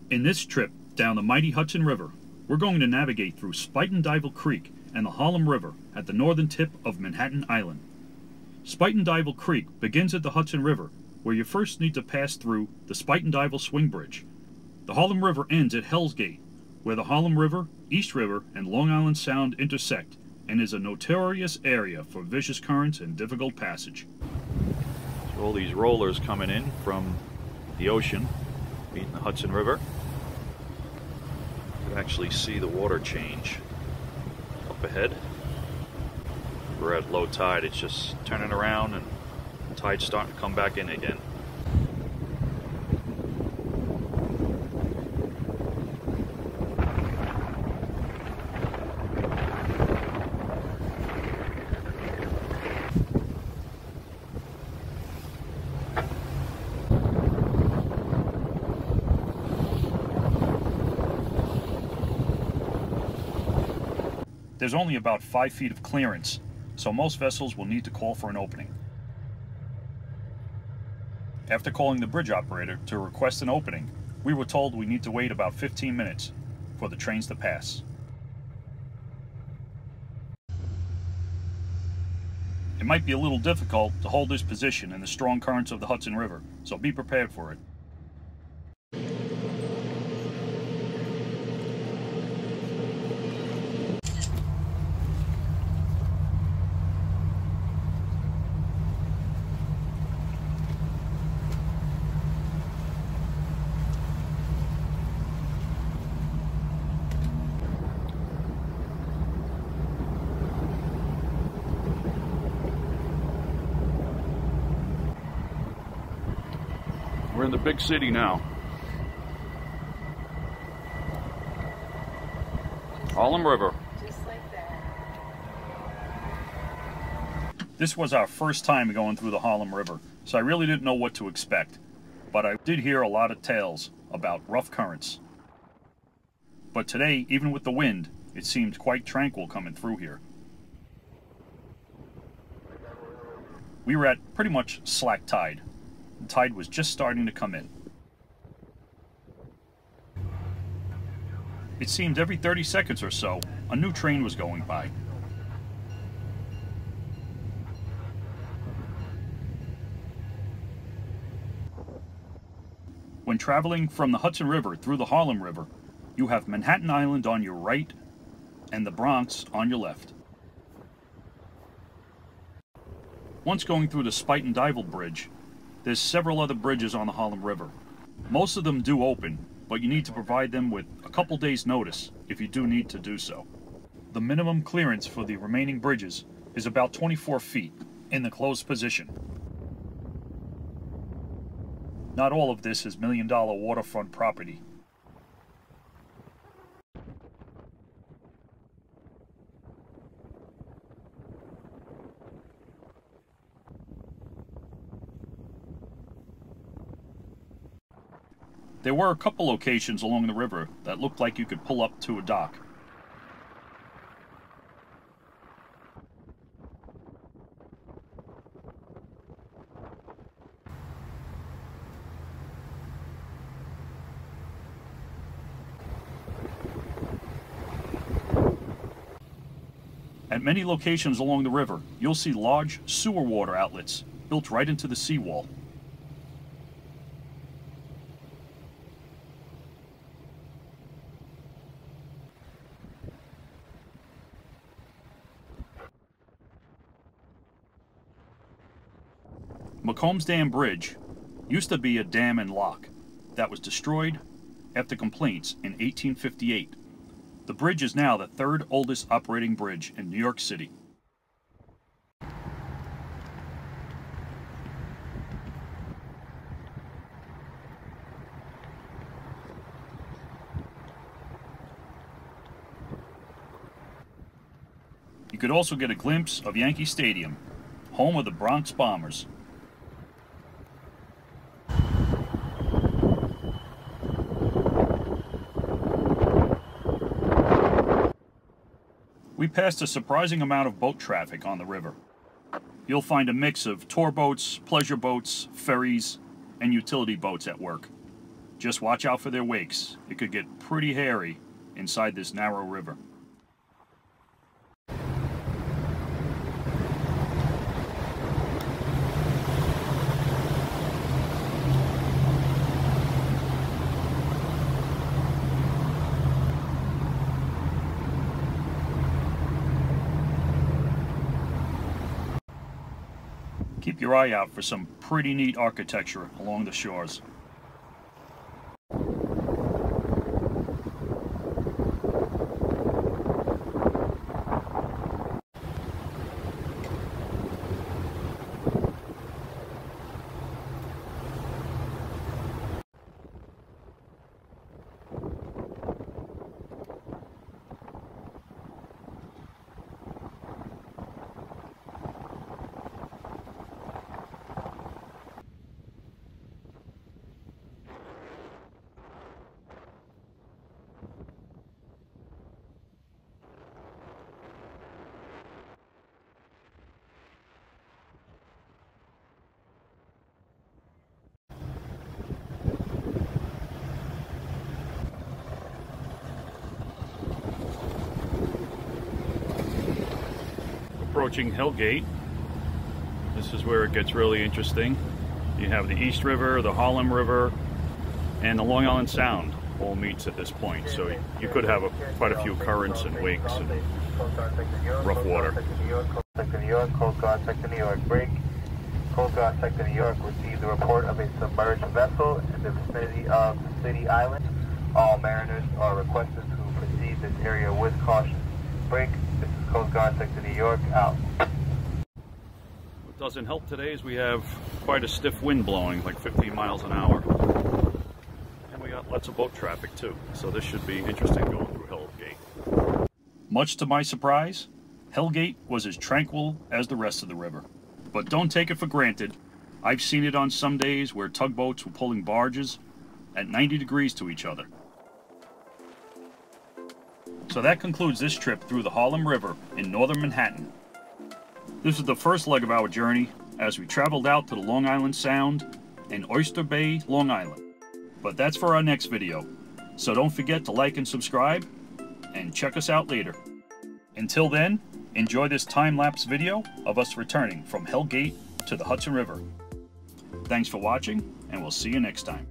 In this trip down the mighty Hudson River, we're going to navigate through Spuyten Duyvil Creek and the Harlem River at the northern tip of Manhattan Island. Spuyten Duyvil Creek begins at the Hudson River, where you first need to pass through the Spuyten Duyvil Swing Bridge. The Harlem River ends at Hell's Gate, where the Harlem River, East River, and Long Island Sound intersect, and is a notorious area for vicious currents and difficult passage. So all these rollers coming in from the ocean, meeting the Hudson River. You can actually see the water change up ahead. We're at low tide, it's just turning around and the tide's starting to come back in again. There's only about 5 feet of clearance, so most vessels will need to call for an opening. After calling the bridge operator to request an opening, we were told we need to wait about 15 minutes for the trains to pass. It might be a little difficult to hold this position in the strong currents of the Hudson River, so be prepared for it. We're in the big city now. Harlem River. Just like that. This was our first time going through the Harlem River, so I really didn't know what to expect. But I did hear a lot of tales about rough currents. But today, even with the wind, it seemed quite tranquil coming through here. We were at pretty much slack tide. The tide was just starting to come in. It seemed every 30 seconds or so, a new train was going by. When traveling from the Hudson River through the Harlem River, you have Manhattan Island on your right and the Bronx on your left. Once going through the Spuyten Duyvil Bridge, there's several other bridges on the Harlem River. Most of them do open, but you need to provide them with a couple days' notice if you do need to do so. The minimum clearance for the remaining bridges is about 24 feet in the closed position. Not all of this is million-dollar waterfront property. There were a couple locations along the river that looked like you could pull up to a dock. At many locations along the river, you'll see large sewer water outlets built right into the seawall. Macombs Dam Bridge used to be a dam and lock that was destroyed after complaints in 1858. The bridge is now the third oldest operating bridge in New York City. You could also get a glimpse of Yankee Stadium, home of the Bronx Bombers. We passed a surprising amount of boat traffic on the river. You'll find a mix of tour boats, pleasure boats, ferries, and utility boats at work. Just watch out for their wakes. It could get pretty hairy inside this narrow river. Keep your eye out for some pretty neat architecture along the shores. Approaching Hellgate. This is where it gets really interesting. You have the East River, the Harlem River, and the Long Island Sound all meets at this point. So you could have quite a few currents and wakes and rough water. Sector New York, Coast Guard Sector New York, break. Coast Guard Sector New York received a report of a submerged vessel in the vicinity of City Island. All mariners are requested to proceed this area with caution. Break. This is Coast Guard Sector New York, out. What doesn't help today is we have quite a stiff wind blowing, like 15 miles an hour. And we got lots of boat traffic too, so this should be interesting going through Hellgate. Much to my surprise, Hellgate was as tranquil as the rest of the river. But don't take it for granted. I've seen it on some days where tugboats were pulling barges at 90 degrees to each other. So that concludes this trip through the Harlem River in northern Manhattan. This is the first leg of our journey as we traveled out to the Long Island Sound and Oyster Bay, Long Island. But that's for our next video, so don't forget to like and subscribe, and check us out later. Until then, enjoy this time-lapse video of us returning from Hellgate to the Hudson River. Thanks for watching, and we'll see you next time.